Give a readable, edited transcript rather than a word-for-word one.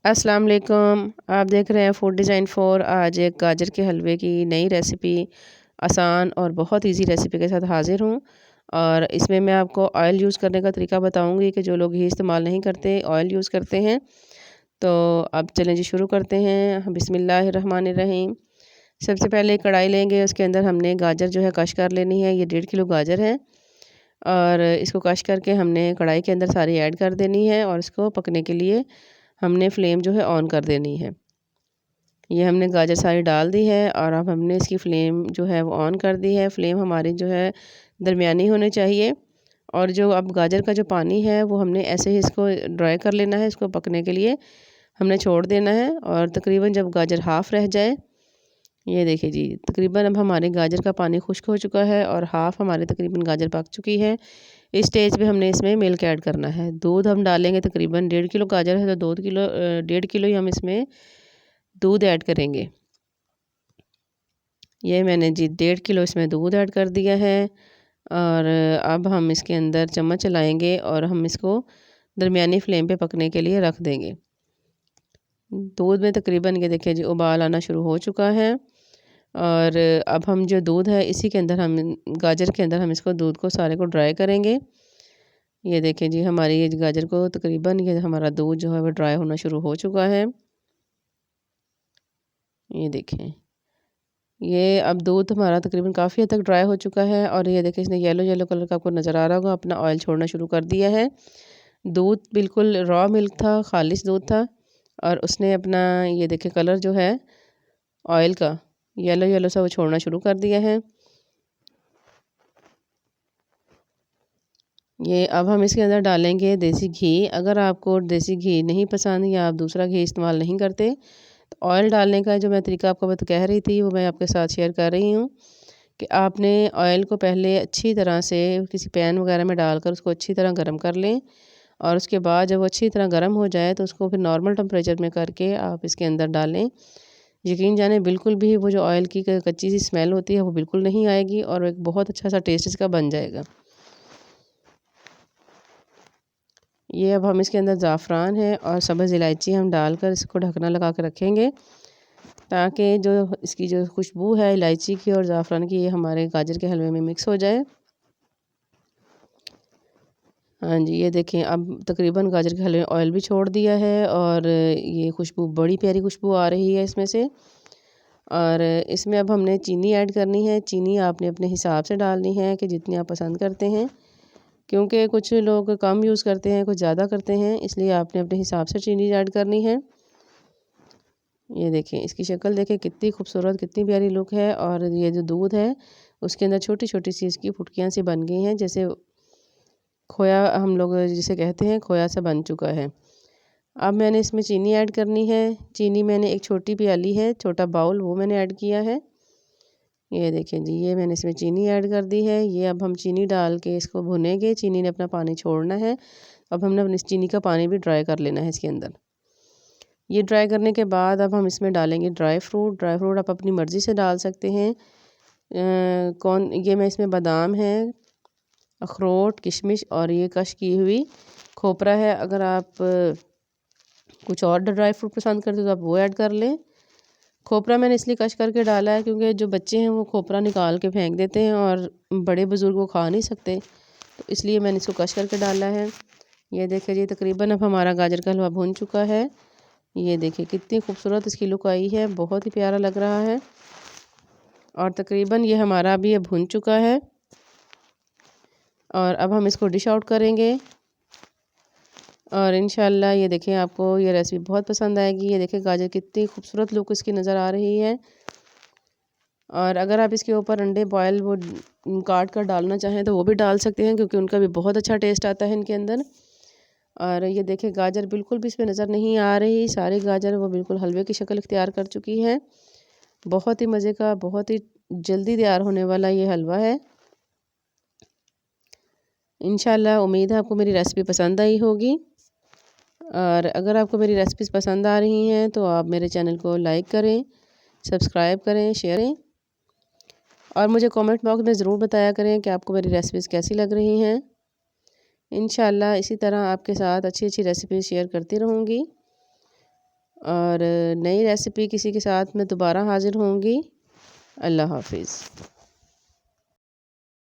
अस्सलाम वालेकुम। आप देख रहे हैं फूड डिज़ाइन फॉर। आज एक गाजर के हलवे की नई रेसिपी, आसान और बहुत इजी रेसिपी के साथ हाज़िर हूँ। और इसमें मैं आपको ऑयल यूज़ करने का तरीका बताऊँगी कि जो लोग घी इस्तेमाल नहीं करते, ऑयल यूज़ करते हैं। तो अब चलें जी, शुरू करते हैं। बिस्मिल्लाहिर्रहमानिर्रहीम। सबसे पहले कढ़ाई लेंगे, उसके अंदर हमने गाजर जो है कश कर लेनी है। ये 1.5 किलो गाजर है और इसको कश करके हमने कढ़ाई के अंदर सारी ऐड कर देनी है और इसको पकने के लिए हमने फ्लेम जो है ऑन कर देनी है। ये हमने गाजर सारी डाल दी है और अब हमने इसकी फ्लेम जो है वो ऑन कर दी है। फ्लेम हमारी जो है दरमियानी होनी चाहिए और जो अब गाजर का जो पानी है वो हमने ऐसे ही इसको ड्राई कर लेना है। इसको पकने के लिए हमने छोड़ देना है और तकरीबन जब गाजर हाफ़ रह जाए, ये देखिए जी, तकरीबन अब हमारे गाजर का पानी खुश्क हो चुका है और हाफ़ हमारे तकरीबन गाजर पक चुकी है। इस स्टेज पे हमने इसमें मिल्क ऐड करना है। दूध हम डालेंगे, तकरीबन 1.5 किलो गाजर है तो 1.5 किलो ही हम इसमें दूध ऐड करेंगे। ये मैंने जी 1.5 किलो इसमें दूध ऐड कर दिया है और अब हम इसके अंदर चम्मच चलाएँगे और हम इसको दरमियानी फ्लेम पे पकने के लिए रख देंगे। दूध में तकरीबन ये देखिए जी उबाल आना शुरू हो चुका है और अब हम जो दूध है इसी के अंदर हम गाजर के अंदर हम इसको दूध को सारे को ड्राई करेंगे। ये देखें जी, हमारी ये गाजर को तकरीबन ये हमारा दूध जो है वो ड्राई होना शुरू हो चुका है। ये देखें, ये अब दूध हमारा तकरीबन काफ़ी हद तक ड्राई हो चुका है और ये देखें इसने येलो येलो कलर का आपको नज़र आ रहा होगा, अपना ऑयल छोड़ना शुरू कर दिया है। दूध बिल्कुल रॉ मिल्क था, खालिश दूध था और उसने अपना ये देखें कलर जो है ऑयल का येलो येलो सा वो छोड़ना शुरू कर दिया है। ये अब हम इसके अंदर डालेंगे देसी घी। अगर आपको देसी घी नहीं पसंद या आप दूसरा घी इस्तेमाल नहीं करते, तो ऑयल डालने का जो मैं तरीका आपको कह रही थी वो मैं आपके साथ शेयर कर रही हूँ कि आपने ऑयल को पहले अच्छी तरह से किसी पैन वगैरह में डालकर उसको अच्छी तरह गर्म कर लें और उसके बाद जब वो अच्छी तरह गर्म हो जाए तो उसको फिर नॉर्मल टेम्परेचर में करके आप इसके अंदर डालें। यकीन जाने बिल्कुल भी वो जो ऑयल की कच्ची सी स्मेल होती है वो बिल्कुल नहीं आएगी और एक बहुत अच्छा सा टेस्ट इसका बन जाएगा। ये अब हम इसके अंदर ज़ाफ़रान है और सब्ज़ इलायची हम डालकर इसको ढकना लगा के रखेंगे ताकि जो इसकी जो खुशबू है इलायची की और ज़ाफ़रान की, ये हमारे गाजर के हलवे में मिक्स हो जाए। हाँ जी, ये देखें अब तकरीबन गाजर के हलवे में ऑयल भी छोड़ दिया है और ये खुशबू, बड़ी प्यारी खुशबू आ रही है इसमें से। और इसमें अब हमने चीनी ऐड करनी है। चीनी आपने अपने हिसाब से डालनी है कि जितनी आप पसंद करते हैं, क्योंकि कुछ लोग कम यूज़ करते हैं, कुछ ज़्यादा करते हैं, इसलिए आपने अपने हिसाब से चीनी ऐड करनी है। ये देखें, इसकी शक्ल देखें कितनी खूबसूरत, कितनी प्यारी लुक है और ये जो दूध है उसके अंदर छोटी-छोटी सी इसकी फुटकियाँ सी बन गई हैं, जैसे खोया हम लोग जिसे कहते हैं, खोया सा बन चुका है। अब मैंने इसमें चीनी ऐड करनी है। चीनी मैंने एक छोटी प्याली है, छोटा बाउल, वो मैंने ऐड किया है। ये देखें जी, ये मैंने इसमें चीनी ऐड कर दी है। ये अब हम चीनी डाल के इसको भुनेंगे। चीनी ने अपना पानी छोड़ना है। अब हमने अपनी चीनी का पानी भी ड्राई कर लेना है इसके अंदर। ये ड्राई करने के बाद अब हम इसमें डालेंगे ड्राई फ्रूट। ड्राई फ्रूट आप अपनी मर्ज़ी से डाल सकते हैं। ये मैं इसमें बादाम है, अखरोट, किशमिश और ये कश की हुई खोपरा है। अगर आप कुछ और ड्राई फ्रूट पसंद करते हो तो आप वो ऐड कर लें। खोपरा मैंने इसलिए कश करके डाला है क्योंकि जो बच्चे हैं वो खोपरा निकाल के फेंक देते हैं और बड़े बुज़ुर्ग वो खा नहीं सकते, तो इसलिए मैंने इसको कश करके डाला है। ये देखिए जी, तकरीबन अब हमारा गाजर का हलवा भुन चुका है। ये देखिए कितनी खूबसूरत इसकी लुक आई है, बहुत ही प्यारा लग रहा है और तकरीबन ये हमारा अभी ये भुन चुका है और अब हम इसको डिश आउट करेंगे और इंशाल्लाह ये देखें आपको ये रेसिपी बहुत पसंद आएगी। ये देखें गाजर कितनी खूबसूरत लुक इसकी नज़र आ रही है और अगर आप इसके ऊपर अंडे बॉयल वो काट कर डालना चाहें तो वो भी डाल सकते हैं, क्योंकि उनका भी बहुत अच्छा टेस्ट आता है इनके अंदर। और ये देखें गाजर बिल्कुल भी इसमें नज़र नहीं आ रही, सारी गाजर वो बिल्कुल हलवे की शक्ल इख्तियार कर चुकी है। बहुत ही मज़े का, बहुत ही जल्दी तैयार होने वाला ये हलवा है। इंशाल्लाह उम्मीद है आपको मेरी रेसिपी पसंद आई होगी और अगर आपको मेरी रेसिपीज़ पसंद आ रही हैं तो आप मेरे चैनल को लाइक करें, सब्सक्राइब करें, शेयर करें और मुझे कमेंट बॉक्स में ज़रूर बताया करें कि आपको मेरी रेसिपीज़ कैसी लग रही हैं। इंशाल्लाह इसी तरह आपके साथ अच्छी अच्छी रेसिपीज़ शेयर करती रहूँगी। और नई रेसिपी किसी के साथ मैं दोबारा हाज़िर होंगी। अल्लाह हाफ़िज़।